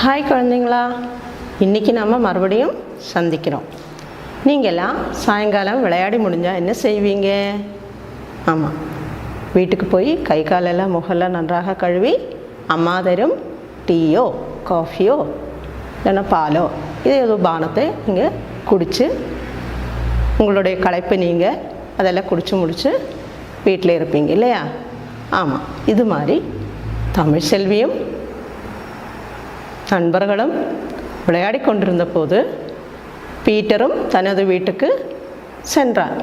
Hi குழந்தைங்களா, இன்றைக்கி நம்ம மறுபடியும் சந்திக்கிறோம். நீங்கள்லாம் சாயங்காலம் விளையாடி முடிஞ்சால் என்ன செய்வீங்க? ஆமாம், வீட்டுக்கு போய் கை காலெல்லாம் முகெல்லாம் நன்றாக கழுவி அம்மா தரும் டீயோ காஃபியோ இல்லைன்னா பாலோ இது ஏதோ பானத்தை நீங்கள் குடித்து உங்களுடைய களைப்பை நீங்கள் அதெல்லாம் குடித்து முடித்து வீட்டில் இருப்பீங்க இல்லையா? ஆமாம், இது மாதிரி தமிழ் செல்வியும் நண்பர்களும் விளையாடி கொண்டிருந்த போது பீட்டரும் தனது வீட்டுக்கு சென்றார்.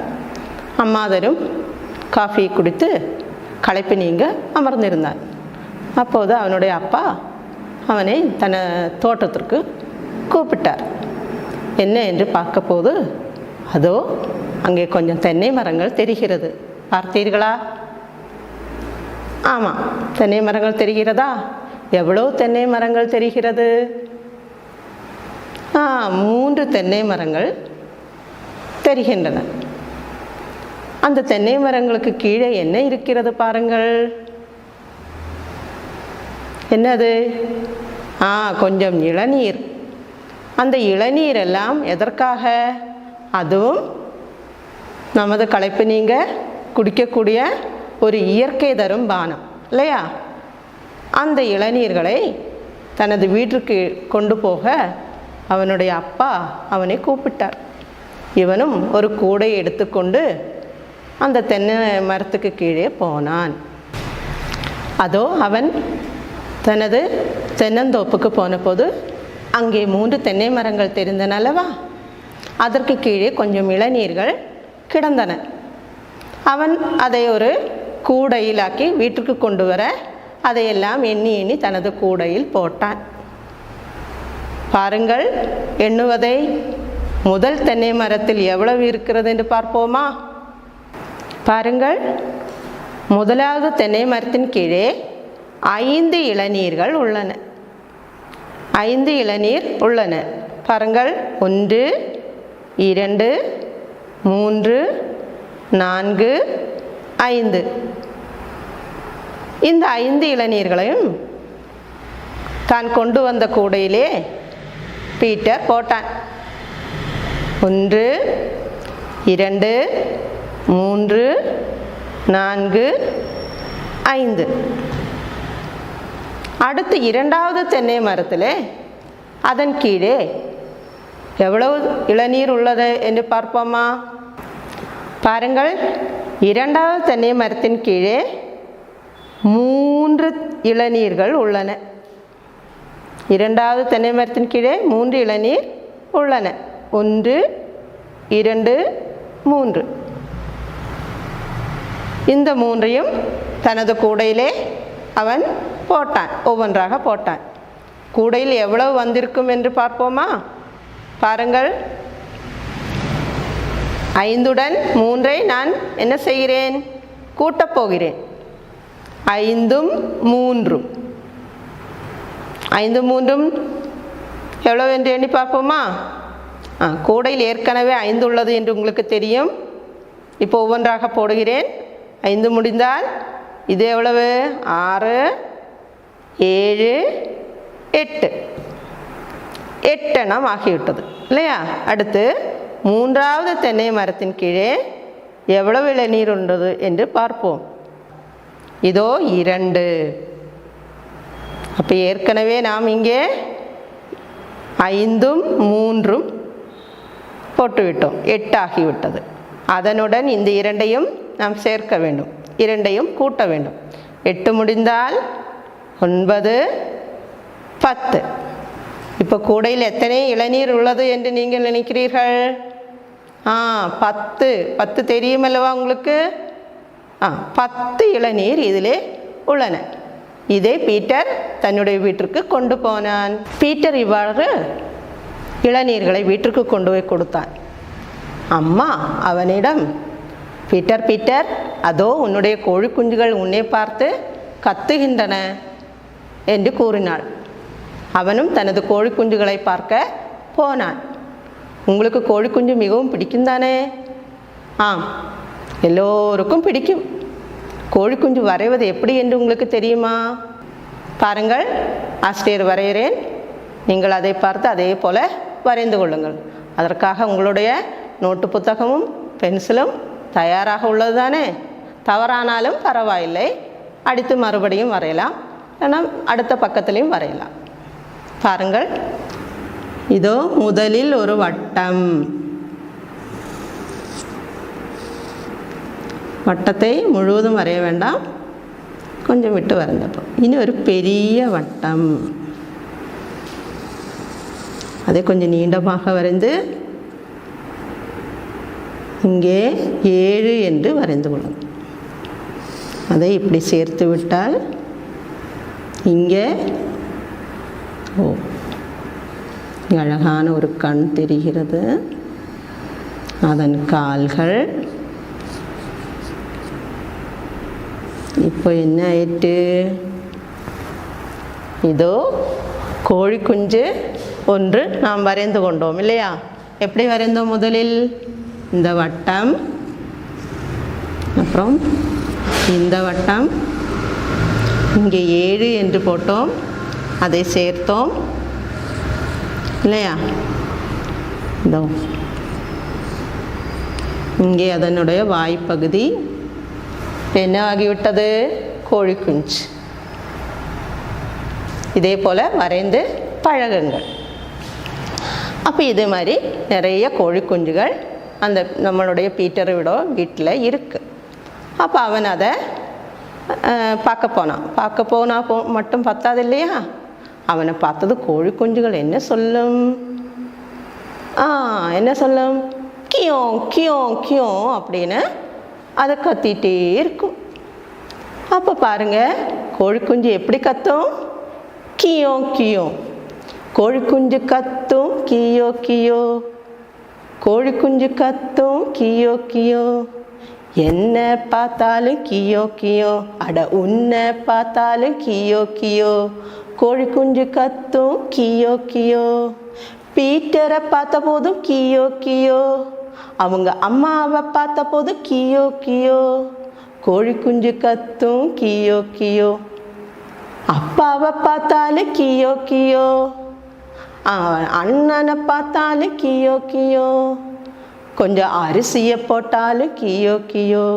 அம்மாதரும் காஃபி குடித்து களைப்பு நீங்க அமர்ந்திருந்தார். அப்போது அவனுடைய அப்பா அவனை தன தோட்டத்திற்கு கூப்பிட்டார். என்ன என்று பார்க்க போது அதோ அங்கே கொஞ்சம் தென்னை மரங்கள் தெரிகிறது. பார்த்தீர்களா? ஆமாம், தென்னை மரங்கள் தெரிகிறதா? எவ்வளோ தென்னை மரங்கள் தெரிகிறது? 3 தென்னை மரங்கள் தெரிகின்றன. அந்த தென்னை மரங்களுக்கு கீழே என்ன இருக்கிறது பாருங்கள். என்னது? கொஞ்சம் இளநீர். அந்த இளநீர் எல்லாம் எதற்காக? அதுவும் நமது களைப்பு நீங்க குடிக்கக்கூடிய ஒரு இயற்கை தரும் பானம் இல்லையா? அந்த இளநீர்களை தனது வீட்டிற்கு கொண்டு போக அவனுடைய அப்பா அவனை கூப்பிட்டார். இவனும் ஒரு கூடையை எடுத்துக்கொண்டு அந்த தென்னை மரத்துக்கு கீழே போனான். அதோ அவன் தனது தென்னந்தோப்புக்கு போன போது அங்கே 3 தென்னை மரங்கள் தெரிந்தன அல்லவா? அதற்கு கீழே கொஞ்சம் இளநீர்கள் கிடந்தன. அவன் அதை ஒரு கூடையிலாக்கி வீட்டுக்கு கொண்டு வர அதையெல்லாம் எண்ணி தனது கூடையில் போட்டான். பாருங்கள், எண்ணுவதை. முதல் தென்னை மரத்தில் எவ்வளவு இருக்கிறது என்று பார்ப்போமா? பாருங்கள், முதலாவது தென்னை மரத்தின் கீழே 5 இளநீர்கள் உள்ளன. 5 இளநீர் உள்ளன. பாருங்கள், 1 2 3 4 5. இந்த 5 இளநீர்களையும் தான் கொண்டு வந்த கூடையிலே பீட்டர் போட்டான். 1 2 3 4 5. அடுத்து 2வது தென்னை மரத்தில் அதன் கீழே எவ்வளவு இளநீர் உள்ளது என்று பார்ப்போமா? பாருங்கள், 2வது தென்னை மரத்தின் கீழே 3 இளநீர்கள் உள்ளன. 2வது தென்னை மரத்தின் கீழே 3 இளநீர் உள்ளன. 1 2 3. இந்த 3ஐயும் தனது கூடையிலே அவன் போட்டான். ஒவ்வொன்றாக போட்டான். கூடையில் எவ்வளவு வந்திருக்கும் என்று பார்ப்போமா? பாருங்கள், 5உடன் 3ஐ நான் என்ன செய்கிறேன்? கூட்டப் போகிறேன். 5ம் 3ம் 5ம் 3ம் எவ்வளவு என்று எண்ணி பார்ப்போமா? கூடையில் ஏற்கனவே 5 உள்ளது என்று உங்களுக்கு தெரியும். இப்போ ஒவ்வொன்றாக போடுகிறேன். 5 முடிந்தால் இது எவ்வளவு? 6 7 8. 8 எண்ணம் ஆகிவிட்டது இல்லையா? அடுத்து 3வது தென்னை மரத்தின் கீழே எவ்வளவு இளநீர் உள்ளது என்று பார்ப்போம். இதோ 2. அப்போ ஏற்கனவே நாம் இங்கே 5ம் 3ம் போட்டுவிட்டோம். 8 ஆகிவிட்டது. அதனுடன் இந்த 2ஐயும் நாம் சேர்க்க வேண்டும். 2ஐயும் கூட்ட வேண்டும். 8 முடிந்தால் 9 10. இப்போ கூடையில் எத்தனை இளநீர் உள்ளது என்று நீங்கள் நினைக்கிறீர்கள்? 10 தெரியுமல்லவா உங்களுக்கு? 10 இளநீர் இதிலே உள்ளன. இதை பீட்டர் தன்னுடைய வீட்டிற்கு கொண்டு போனான். பீட்டர் இவ்வாறு இளநீர்களை வீட்டிற்கு கொண்டு போய் கொடுத்தான். அம்மா அவனிடம், பீட்டர் பீட்டர், அதோ உன்னுடைய கோழி குஞ்சுகள் உன்னை பார்த்து கத்துகின்றன என்று கூறினாள். அவனும் தனது கோழி குஞ்சுகளை பார்க்க போனான். உங்களுக்கு கோழி குஞ்சு மிகவும் பிடிக்கும் தானே? எல்லோருக்கும் பிடிக்கும். கோழி குஞ்சு வரைவது எப்படி என்று உங்களுக்கு தெரியுமா? பாருங்கள், ஆசிரியர் வரைகிறேன். நீங்கள் அதை பார்த்து அதே போல் வரைந்து கொள்ளுங்கள். அதற்காக உங்களுடைய நோட்டு புத்தகமும் பென்சிலும் தயாராக உள்ளது தானே. தவறானாலும் பரவாயில்லை, அடித்து மறுபடியும் வரையலாம், இல்லைன்னா அடுத்த பக்கத்துலேயும் வரையலாம். பாருங்கள், இதோ முதலில் ஒரு வட்டம். வட்டத்தை முழுவதும் வரைய வேண்டாம், கொஞ்சம் விட்டு வரைஞ்சப்போ. இனி ஒரு பெரிய வட்டம், அதை கொஞ்சம் நீண்டமாக வரைந்து இங்கே 7 என்று வரைந்து கொள்ளும். அதை இப்படி சேர்த்து விட்டால் இங்கே அழகான ஒரு கண் தெரிகிறது, அதன் கால்கள். இப்போ என்ன ஆயிட்டு, இதோ கோழி குஞ்சு ஒன்று நாம் வரைந்து கொண்டோம் இல்லையா. எப்படி வரைந்தோம்? முதலில் இந்த வட்டம், அப்புறம் இந்த வட்டம், இங்கே 7 என்று போட்டோம், அதை சேர்த்தோம் இல்லையா. இதோ இங்கே அதனுடைய வாய்ப்பகுதி என்ன ஆகிவிட்டது? கோழி குஞ்சு. இதே போல் வரைந்து பழகுங்கள். அப்போ இதே மாதிரி நிறைய கோழி குஞ்சுகள் அந்த நம்மளுடைய பீட்டரோட வீட்டில் இருக்குது. அப்போ அவன் அதை பார்க்க போனால் மட்டும் பத்தாது இல்லையா. அவனை பார்த்தது கோழி குஞ்சுகள் என்ன சொல்லும்? என்ன சொல்லும்? கியோ கியோ கியோ அப்படின்னு அதை கத்திகிட்டே இருக்கும். அப்போ பாருங்கள், கோழி குஞ்சு எப்படி கத்தும்? கியோ கியோ. கோழி குஞ்சு கத்தும் கியோ கியோ, கோழி குஞ்சு கத்தும் கியோ கியோ. என்ன பார்த்தாலும் கியோ கியோ, அட உன்னை பார்த்தாலும் கியோ கியோ. கோழி குஞ்சு கத்தும் கியோ கியோ. பீட்டரை பார்த்த போதும் கியோ கியோ, அவங்க அம்மாவை பார்த்த போது கியோ கியோ. கோழி குஞ்சு கத்தும் கியோ கியோ. அப்பாவை பார்த்தாலும் கியோ கியோ, அண்ணனை பார்த்தாலும் கியோ கியோ. கொஞ்சம் அரிசியை போட்டாலும் கியோ கியோ.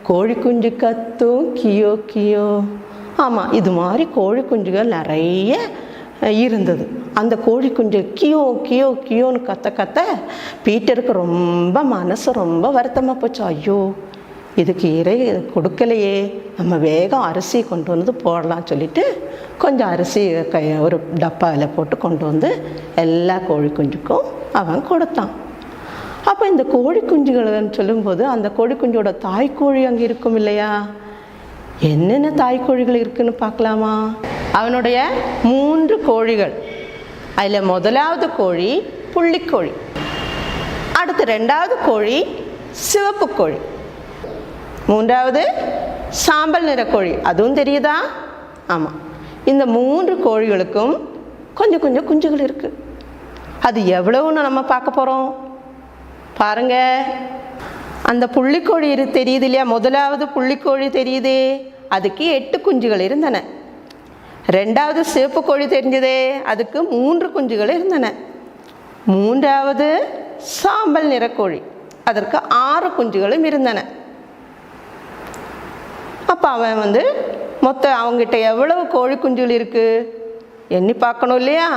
கோழி குஞ்சு கத்தும் கியோ கியோ. ஆமாம், இது மாதிரி கோழி குஞ்சுகள் நிறைய இருந்தது. அந்த கோழி குஞ்சு கியோ கியோ கியோன்னு கத்த பீட்டருக்கு மனசு ரொம்ப வருத்தமாக போச்சு. ஐயோ, இதுக்கு இறை கொடுக்கலையே, நம்ம வேகம் அரிசி கொண்டு வந்து போடலாம் சொல்லிட்டு கொஞ்சம் அரிசி ஒரு டப்பாவில் போட்டு கொண்டு வந்து எல்லா கோழி குஞ்சுக்கும் அவன் கொடுத்தான். அப்போ இந்த கோழி குஞ்சுகள்னு சொல்லும்போது அந்த கோழி குஞ்சோட தாய்க்கோழி அங்கே இருக்கும் இல்லையா. என்னென்ன தாய்க்கோழிகள் இருக்குன்னு பார்க்கலாமா? அவனுடைய 3 கோழிகள். அதில் முதலாவது கோழி புள்ளிக்கோழி, அடுத்து 2வது கோழி சிவப்பு கோழி, 3வது சாம்பல் நிற கோழி. அதுவும் தெரியுதா? ஆமாம். இந்த 3 கோழிகளுக்கும் கொஞ்சம் கொஞ்சம் குஞ்சுகள் இருக்குது. அது எவ்வளவுன்னு நம்ம பார்க்க போகிறோம். பாருங்க, அந்த புள்ளிக்கோழி தெரியுது இல்லையா, முதலாவது புள்ளிக்கோழி தெரியுதே, அதுக்கு 8 குஞ்சுகள் இருந்தன. 2வது சிவப்பு கோழி தெரிஞ்சதே, அதுக்கு 3 குஞ்சுகள் இருந்தன. 3வது சாம்பல் நிறக்கோழி, அதற்கு 6 குஞ்சுகளும் இருந்தன. அப்போ அவன் மொத்தம் அவங்ககிட்ட எவ்வளவு கோழி குஞ்சுகள் இருக்குது எண்ணி பார்க்கணும் இல்லையா.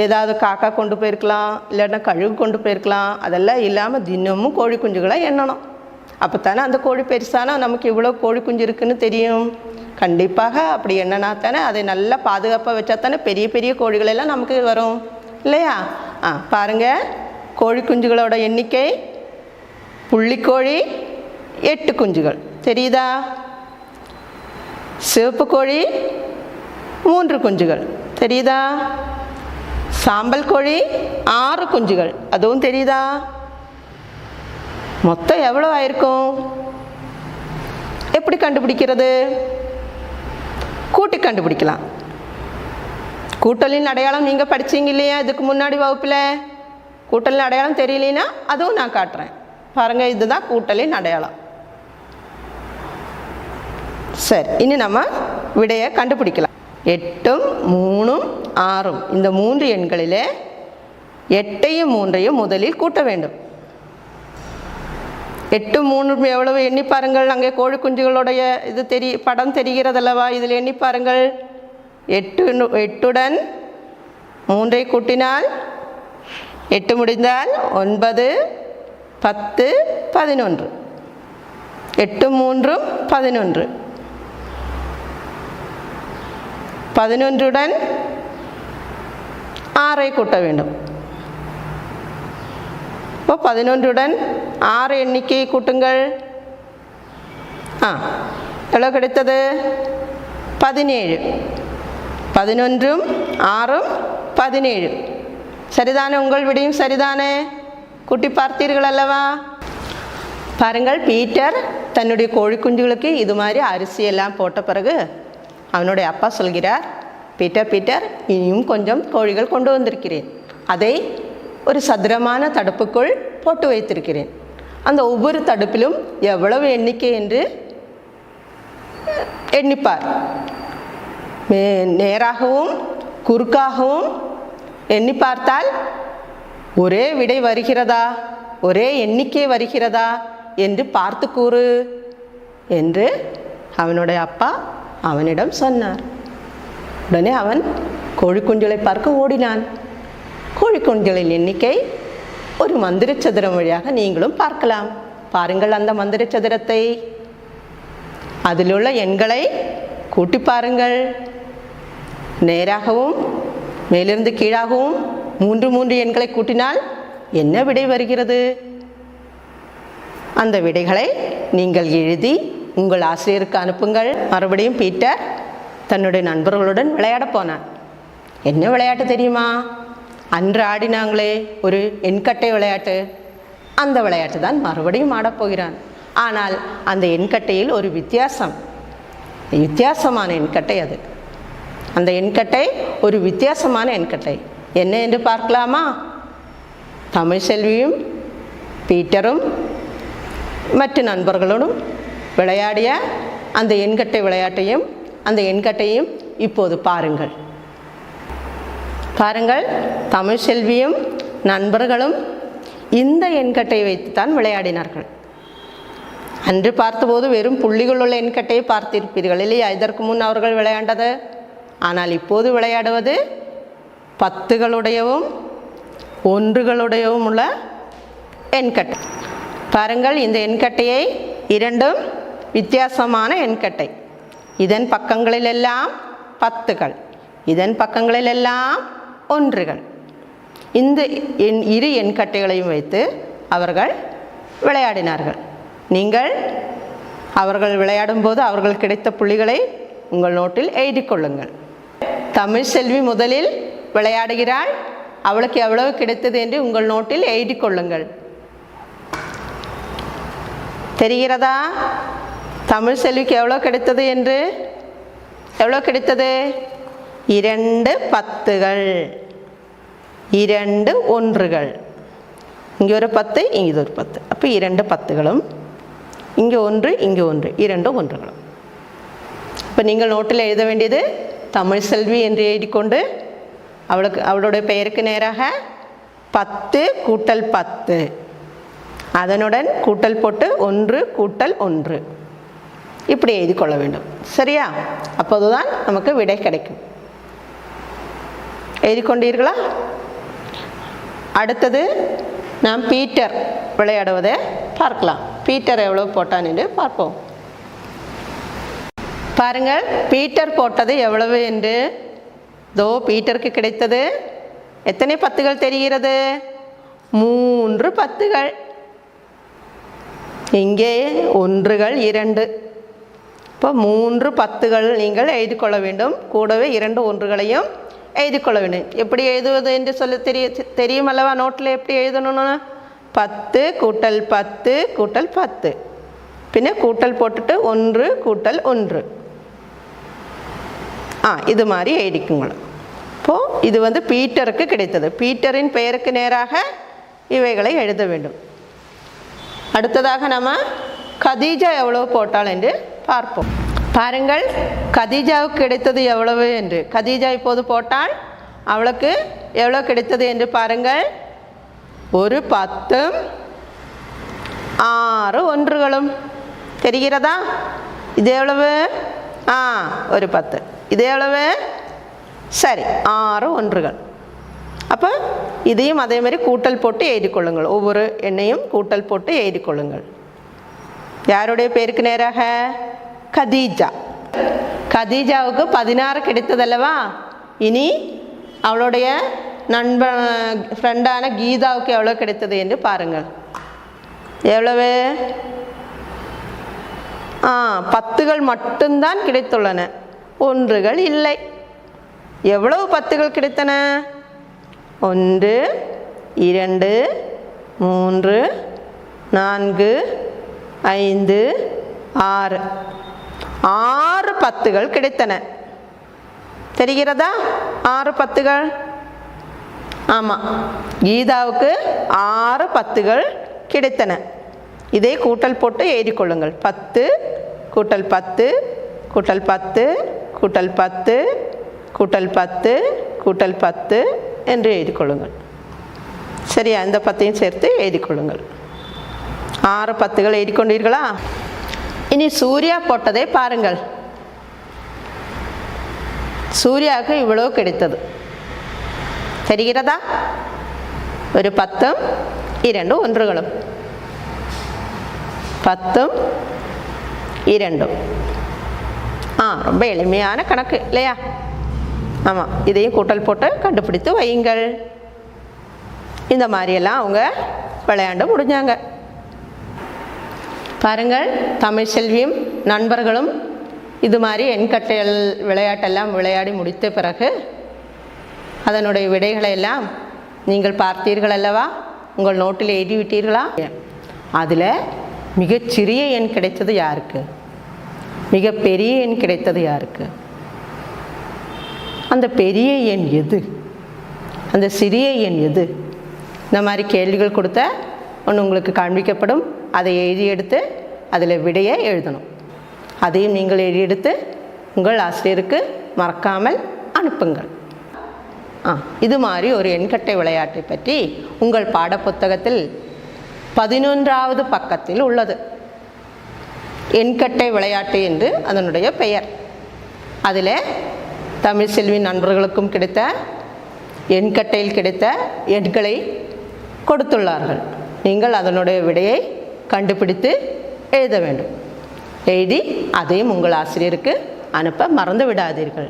ஏதாவது காக்கா கொண்டு போயிருக்கலாம், இல்லைன்னா கழுகு கொண்டு போயிருக்கலாம். அதெல்லாம் இல்லாமல் தினமும் கோழி குஞ்சுகளை எண்ணணும். அப்போ தானே அந்த கோழி பெருசானா நமக்கு இவ்வளோ கோழி குஞ்சு இருக்குதுன்னு தெரியும். கண்டிப்பாக அப்படி எண்ணனா தானே, அதை நல்லா பாதுகாப்பாக வச்சா தானே பெரிய பெரிய கோழிகளெல்லாம் நமக்கு வரும் இல்லையா. பாருங்கள், கோழி குஞ்சுகளோட எண்ணிக்கை, புள்ளிக்கோழி 8 குஞ்சுகள் தெரியுதா, சிவப்பு கோழி 3 குஞ்சுகள் தெரியுதா, சாம்பல் கோழி 6 குஞ்சுகள் அதுவும் தெரியுதா. மொத்தம் எவ்வளோ ஆயிருக்கும்? எப்படி கண்டுபிடிக்கிறது? கூட்டி கண்டுபிடிக்கலாம். கூட்டலின் அடையாளம் நீங்கள் படிச்சீங்க இல்லையா இதுக்கு முன்னாடி வகுப்பில். கூட்டலின் அடையாளம் தெரியலனா அதுவும் நான் காட்டுறேன். பாருங்கள், இதுதான் கூட்டலின் அடையாளம். சரி, இனி நம்ம விடையை கண்டுபிடிக்கலாம். 8ம் 3ம் 6ம் இந்த 3 எண்களிலே 8ஐயும் 3ஐயும் முதலில் கூட்ட வேண்டும். 8 3 எவ்வளவு எண்ணி பாருங்கள். அங்கே கோழி குஞ்சுகளுடைய இது படம் தெரிகிறதல்லவா? இதில் எண்ணி பாருங்கள். 8உடன் 3ஐ கூட்டினால் 8 முடிந்தால் 9 10 11. 8 3ம் 11. 11உடன் 6ஐ கூட்ட வேண்டும். இப்போ 11உடன் 6 எண்ணிக்கையை கூட்டுங்கள். எவ்வளோ கிடைத்தது? 17. 11ம் 6ம் 17. சரிதானே? உங்கள் விடையும் சரிதானே? கூட்டி பார்த்தீர்கள் அல்லவா? பாருங்கள், பீட்டர் தன்னுடைய கோழி குஞ்சுகளுக்கு இது மாதிரி அரிசியெல்லாம் போட்ட பிறகு அவனுடைய அப்பா சொல்கிறார், பீட்டர் இனியும் கொஞ்சம் கோழிகள் கொண்டு வந்திருக்கிறேன். அதை ஒரு சதுரமான தடுப்புக்குள் போட்டு வைத்திருக்கிறேன். அந்த ஒவ்வொரு தடுப்பிலும் எவ்வளவு எண்ணிக்கை என்று எண்ணிப்பார். நேராகவும் குறுக்காகவும் எண்ணி பார்த்தால் ஒரே விடை வருகிறதா, ஒரே எண்ணிக்கை வருகிறதா என்று பார்த்து கூறு என்று அவனுடைய அப்பா அவனிடம் சொன்னார். உடனே அவன் கோழி குஞ்சுகளை பார்க்க ஓடினான். கோழி குஞ்சுகளின் எண்ணிக்கை ஒரு மந்திர சதுரம் வழியாக நீங்களும் பார்க்கலாம். பாருங்கள் அந்த மந்திர சதுரத்தை. அதில் உள்ள எண்களை கூட்டி பாருங்கள். நேராகவும் மேலிருந்து கீழாகவும் 3 எண்களை கூட்டினால் என்ன விடை வருகிறது? அந்த விடைகளை நீங்கள் எழுதி உங்கள் ஆசிரியருக்கு அனுப்புங்கள். மறுபடியும் பீட்டர் தன்னுடைய நண்பர்களுடன் விளையாட போனான். என்ன விளையாட்டு தெரியுமா? அன்று ஆடினாங்களே ஒரு எண்கட்டை விளையாட்டு, அந்த விளையாட்டு தான் மறுபடியும் ஆடப்போகிறான். ஆனால் அந்த எண்கட்டையில் ஒரு வித்தியாசமான எண்கட்டை. அது அந்த எண்கட்டை ஒரு வித்தியாசமான எண்கட்டை. என்ன என்று பார்க்கலாமா? தமிழ்செல்வியும் பீட்டரும் மற்ற நண்பர்களுடன் விளையாடிய அந்த எண்கட்டை விளையாட்டையும் அந்த எண்கட்டையும் இப்போது பாருங்கள். தமிழ்செல்வியும் நண்பர்களும் இந்த எண்கட்டையை வைத்துத்தான் விளையாடினார்கள். அன்று பார்த்தபோது வெறும் புள்ளிகள் உள்ள எண்கட்டையை பார்த்திருப்பீர்கள் இல்லையா? இதற்கு முன் அவர்கள் விளையாண்டது. ஆனால் இப்போது விளையாடுவது 10களுடையவும் 1களுடையவும் உள்ள எண்கட்டை. பாருங்கள், இந்த எண்கட்டையை இரண்டும் வித்தியாசமான எண்கட்டை. இதன் பக்கங்களிலெல்லாம் 10கள், இதன் பக்கங்களிலெல்லாம் 1கள். இந்த இரு எண்கட்டைகளையும் வைத்து அவர்கள் விளையாடினார்கள். நீங்கள் அவர்கள் விளையாடும் போது அவர்கள் கிடைத்த புள்ளிகளை உங்கள் நோட்டில் எழுதி கொள்ளுங்கள். தமிழ்செல்வி முதலில் விளையாடுகிறாள். அவளுக்கு எவ்வளவு கிடைத்தது என்று உங்கள் நோட்டில் எழுதி கொள்ளுங்கள். தெரிகிறதா? தமிழ்செல்விக்கு எவ்வளோ கிடைத்தது என்று? எவ்வளோ கிடைத்தது? 2 10கள், 2 1கள். இங்கே ஒரு 10, இங்கே ஒரு 10. அப்போ 2 10களும், இங்கே 1, இங்கே 1, 2 1களும். இப்போ நீங்கள் நோட்டில் எழுத வேண்டியது தமிழ்செல்வி என்று எழுதிக்கொண்டு அவளுடைய பெயருக்கு நேராக 10 கூட்டல் 10, அதனுடன் கூட்டல் போட்டு 1 கூட்டல் 1 இப்படி எழுதி கொள்ள வேண்டும். சரியா? அப்போதுதான் நமக்கு விடை கிடைக்கும். எழுதி கொண்டீர்களா? அடுத்தது நாம் பீட்டர் விளையாடுவதை பார்க்கலாம். பீட்டர் எவ்வளவு போட்டான் என்று பார்ப்போம். பாருங்கள், பீட்டர் போட்டது எவ்வளவு என்று. பீட்டருக்கு கிடைத்தது எத்தனை 10கள் தெரிகிறது? 3 10கள். இங்கே 1கள் 2. இப்போ 3 10கள் நீங்கள் எழுதி கொள்ள வேண்டும். கூடவே 2 1களையும் எழுதி கொள்ள வேண்டும். எப்படி எழுதுவது என்று சொல்ல தெரியும் அல்லவா? நோட்டில் எப்படி எழுதணும்னு 10 கூட்டல் 10 கூட்டல் 10, பின்ன கூட்டல் போட்டுட்டு 1 கூட்டல் 1. இது மாதிரி எழுதிக்குங்களா. இப்போது இது பீட்டருக்கு கிடைத்தது. பீட்டரின் பெயருக்கு நேராக இவைகளை எழுத வேண்டும். அடுத்ததாக நம்ம கதீஜா எவ்வளோ போட்டாள் என்று பார்ப்போம். பாருங்கள், கதீஜாவுக்கு கிடைத்தது எவ்வளவு என்று. கதீஜா இப்போது போட்டால் அவளுக்கு எவ்வளோ கிடைத்தது என்று பாருங்கள். ஒரு 10ம் 6 ஒன்றுகளும். தெரிகிறதா? இது எவ்வளவு? ஒரு 10. இது எவ்வளவு? சரி, 6 ஒன்றுகள். அப்போ இதையும் அதே மாதிரி கூட்டல் போட்டு எழுதிக்கொள்ளுங்கள். ஒவ்வொரு எண்ணையும் கூட்டல் போட்டு எழுதிக்கொள்ளுங்கள். யாருடைய பேருக்கு நேராக? கதீஜா. கதீஜாவுக்கு 16 கிடைத்ததல்லவா? இனி அவளுடைய ஃப்ரெண்டான கீதாவுக்கு எவ்வளோ கிடைத்தது என்று பாருங்கள். எவ்வளவு? 10கள் மட்டும்தான் கிடைத்துள்ளன, ஒன்றுகள் இல்லை. எவ்வளவு 10கள் கிடைத்தன? 1 2 3 4 5 6 6 10கள் கிடைத்தன. தெரிகிறதா? 6 10கள். ஆமாம், கீதாவுக்கு 6 10கள் கிடைத்தன. இதை கூட்டல் போட்டு எழுதிக்கொள்ளுங்கள். 10 கூட்டல் 10 கூட்டல் 10 கூட்டல் 10 கூட்டல் 10 கூட்டல் 10 என்று எழுதிக்கொள்ளுங்கள். சரியா? இந்த 10ஐயும் சேர்த்து எழுதிக்கொள்ளுங்கள். 6 10கள் எழுதிக்கொண்டீர்களா? இனி சூர்யா போட்டதை பாருங்கள். சூர்யாவுக்கு இவ்வளோ கிடைத்தது. தெரிகிறதா? ஒரு 10ம் 2 ஒன்றுகளும். 10ம் 2ம். ரொம்ப எளிமையான கணக்கு இல்லையா? ஆமாம், இதையும் கூட்டல் போட்டு கண்டுபிடித்து வையுங்கள். இந்த மாதிரியெல்லாம் அவங்க விளையாண்டு முடிஞ்சாங்க. பாருங்கள், தமிழ்செல்வியும் நண்பர்களும் இது மாதிரி எண்கட்டல் விளையாட்டெல்லாம் விளையாடி முடித்த பிறகு அதனுடைய விடைகளை எல்லாம் நீங்கள் பார்த்தீர்கள் அல்லவா? உங்கள் நோட்டில் எழுதி விட்டீர்களா? அதில் மிகச்சிறிய எண் கிடைத்தது யாருக்கு? மிகப்பெரிய எண் கிடைத்தது யாருக்கு? அந்த பெரிய எண் எது? அந்த சிறிய எண் எது? இந்த மாதிரி கேள்விகள் கொடுத்த ஒன்று உங்களுக்கு காண்பிக்கப்படும். அதை எழுதி எடுத்து அதில் விடையை எழுதணும். அதையும் நீங்கள் எழுதி எடுத்து உங்கள் ஆசிரியருக்கு மறக்காமல் அனுப்புங்கள். இது மாதிரி ஒரு எண்கட்டை விளையாட்டை பற்றி உங்கள் பாடப்புத்தகத்தில் 11வது பக்கத்தில் உள்ளது. எண்கட்டை விளையாட்டு என்று அதனுடைய பெயர். அதில் தமிழ்செல்வி நண்பர்களுக்கும் கிடைத்த எண்கட்டையில் கிடைத்த எண்களை கொடுத்துள்ளார்கள். நீங்கள் அதனுடைய விடையை கண்டுபிடித்து எழுத வேண்டும். எழுதி அதையும் உங்கள் ஆசிரியருக்கு அனுப்ப மறந்து விடாதீர்கள்.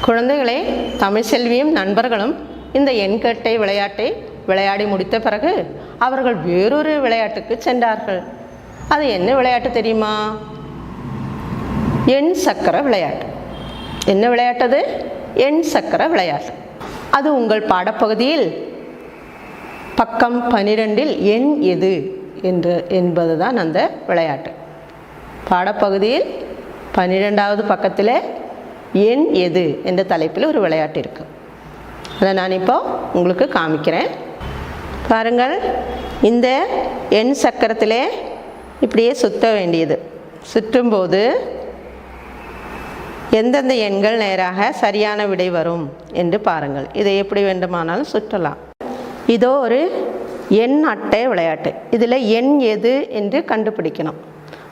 குழந்தைகளே, தமிழ்செல்வியும் நண்பர்களும் இந்த எண்கட்டை விளையாட்டை விளையாடி முடித்த பிறகு அவர்கள் வேறொரு விளையாட்டுக்கு சென்றார்கள். அது என்ன விளையாட்டு தெரியுமா? எண் சக்கர விளையாட்டு. என்ன விளையாட்டது? எண் சக்கர விளையாட்டு. அது உங்கள் பாடப்பகுதியில் பக்கம் 12இல் எண் எது என்பது தான் அந்த விளையாட்டு. பாடப்பகுதியில் 12வது பக்கத்தில் எண் எது என்ற தலைப்பில் ஒரு விளையாட்டு இருக்குது. அதை நான் இப்போ உங்களுக்கு காமிக்கிறேன். பாருங்கள், இந்த எண் சக்கரத்திலே இப்படியே சுற்ற வேண்டியது. சுற்றும்போது எந்தெந்த எண்கள் நேராக சரியான விடை வரும் என்று பாருங்கள். இதை எப்படி வேண்டுமானாலும் சுற்றலாம். இதோ ஒரு எண் அட்டை விளையாட்டு. இதில் எண் எது என்று கண்டுபிடிக்கணும்.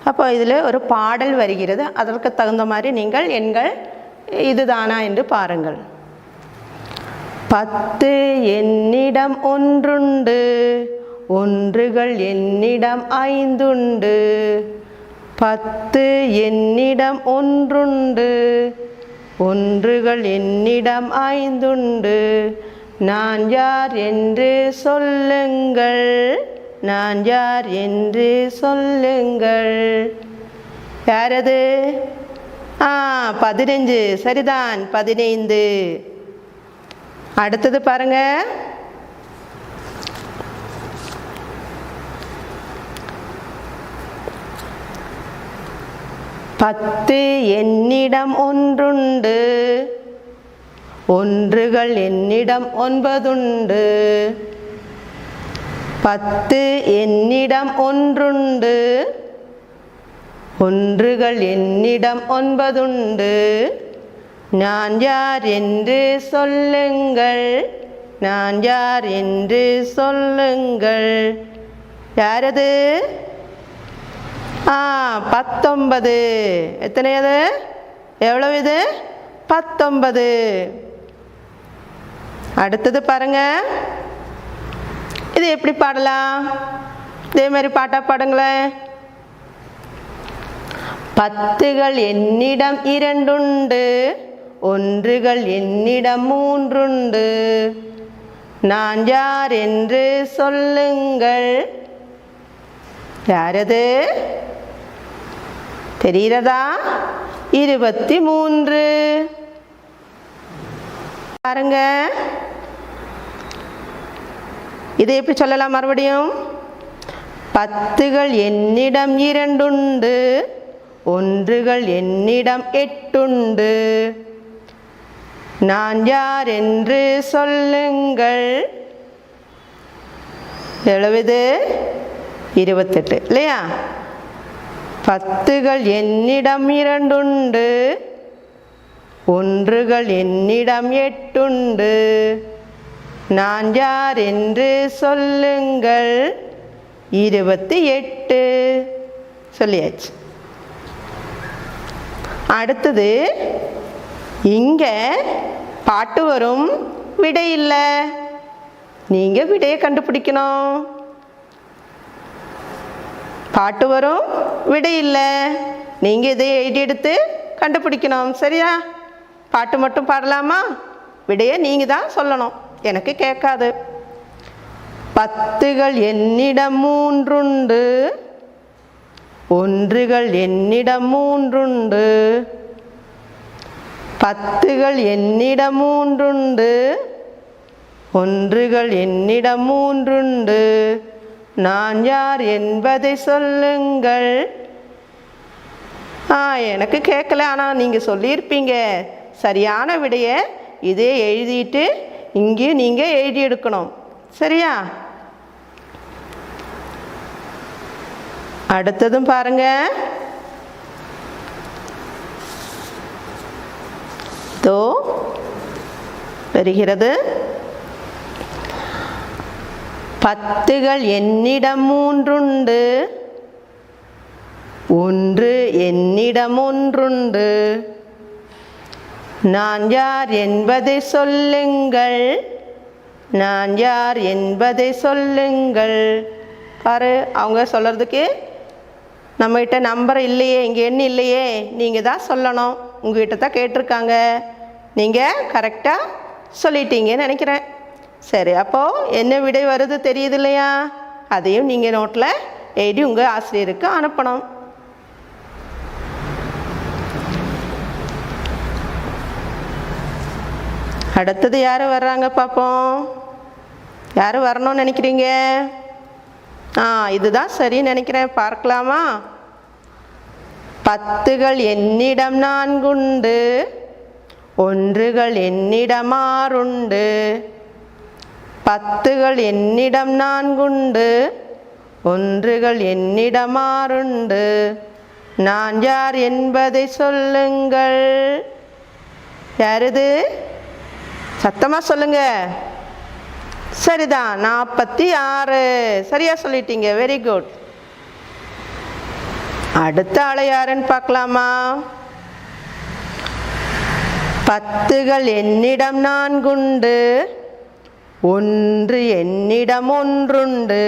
அப்போ இதில் ஒரு பாடல் வருகிறது. அதற்கு தகுந்த மாதிரி நீங்கள் எண்கள் இதுதானா என்று பாருங்கள். 10 என்னிடம் ஒன்றுண்டு, ஒன்றுகள் என்னிடம் 5 உண்டு. 10 என்னிடம் ஒன்றுண்டு, ஒன்றுகள் என்னிடம் 5 உண்டு. நான் யார் என்று சொல்லுங்கள், நான் யார் என்று சொல்லுங்கள். யாரது? 15. சரிதான், 15. அடுத்தது பாருங்க. பத்து என்னிடம் ஒன்றுண்டு, ஒன்றுகள் என்னிடம் 9 உண்டு. 10 என்னிடம் ஒன்றுண்டு, ஒன்றுகள் என்னிடம் 9 உண்டு. நான் யார் என்று சொல்லுங்கள், நான் யார் என்று சொல்லுங்கள். யாரது? 19. எத்தனை அது? எவ்வளவு இது? 19. அடுத்தது பாருங்க, இது எப்படி பாடலாம்? இதே மாதிரி பாட்டா பாடுங்களேன். 10கள் என்னிடம் 2 உண்டு, ஒன்றுகள் என்னிடம் 3 உண்டு. நான் யார் என்று சொல்லுங்கள். யாரது? தெரிகிறதா? 23. பாருங்க, இதை எப்படி சொல்லலாம்? மறுபடியும் 10கள் என்னிடம் 2 உண்டு, ஒன்றுகள் என்னிடம் 8 உண்டு. நான் யார் என்று சொல்லுங்கள். எவ்வளவு? 28 இல்லையா? 10கள் என்னிடம் 2 உண்டு, ஒன்றுகள் என்னிடம் 8 உண்டு. நான் யார் என்று சொல்லுங்கள். 28 சொல்லியாச்சு. அடுத்தது இங்கே பாட்டு வரும், விடை இல்லை. நீங்கள் விடையை கண்டுபிடிக்கணும். பாட்டு வரும், விடை இல்லை. நீங்கள் இதை எழுதி எடுத்து கண்டுபிடிக்கணும். சரியா? பாட்டு மட்டும் பாடலாமா? விடையை நீங்கள் தான் சொல்லணும், எனக்கு கேட்காது. 10கள் என்னிடம் 3 உண்டு, ஒன்றுகள் என்னிடம் 3 உண்டு. 10கள் என்னிடம் 3 உண்டு, ஒன்றுகள் என்னிடம் 3 உண்டு. நான் யார் என்பதை சொல்லுங்கள். எனக்கு கேட்கல, ஆனால் நீங்கள் சொல்லியிருப்பீங்க. சரியான விடையை இதே எழுதிட்டு இங்கே நீங்கள் எழுதி எடுக்கணும். சரியா? அடுத்ததும் பாருங்க, தோ வருகிறது. 10கள் என்னிடம் 3 உண்டு, ஒன்று என்னிடம் 1 உண்டு. நான் யார் என்பதை சொல்லுங்கள், நான் யார் என்பதை சொல்லுங்கள். பாரு, அவங்க சொல்கிறதுக்கு நம்மகிட்ட நம்பர் இல்லையே, இங்கே எண் இல்லையே, நீங்கள் தான் சொல்லணும். உங்ககிட்ட தான் கேட்டிருக்காங்க, நீங்கள் கரெக்டாக சொல்லிட்டீங்கன்னு நினைக்கிறேன். சரி, அப்போது என்ன விடை வருது தெரியுது இல்லையா? அதையும் நீங்கள் நோட்டில் எழுதி உங்கள் ஆசிரியருக்கு அனுப்பணும். அடுத்தது யார் வர்றாங்க பார்ப்போம். யார் வரணும்னு நினைக்கிறீங்க? இதுதான் சரின்னு நினைக்கிறேன். பார்க்கலாமா? 10கள் என்னிடம் 4 உண்டு, ஒன்றுகள் என்னிடம் 6 உண்டு. 10கள் என்னிடம் 4 உண்டு, ஒன்றுகள் என்னிடம் 6 உண்டு. நான் யார் என்பதை சொல்லுங்கள். யாருது? சத்தமாக சொல்லுங்க. சரிதான், 46. சரியா சொல்லிட்டீங்க. Very good. அடுத்த ஆளை யாருன்னு பார்க்கலாமா? 10கள் என்னிடம் 4 உண்டு, ஒன்று என்னிடம் 1 உண்டு.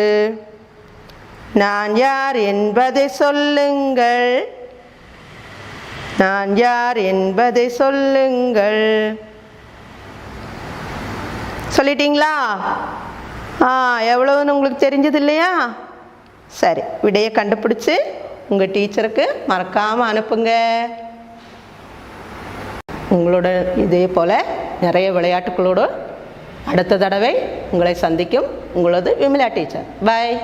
நான் யார் என்பதை சொல்லுங்கள். நான் யார் என்பதை சொல்லுங்கள். சொல்லிட்டீங்களா? எவ்வளவுன்னு உங்களுக்கு தெரிஞ்சது இல்லையா? சரி, விடையை கண்டுபிடிச்சி உங்கள் டீச்சருக்கு மறக்காமல் அனுப்புங்க. உங்களோட இதே போல் நிறைய விளையாட்டுகளோடு அடுத்த தடவை உங்களை சந்திக்கும் உங்களது விமலா டீச்சர். பாய்.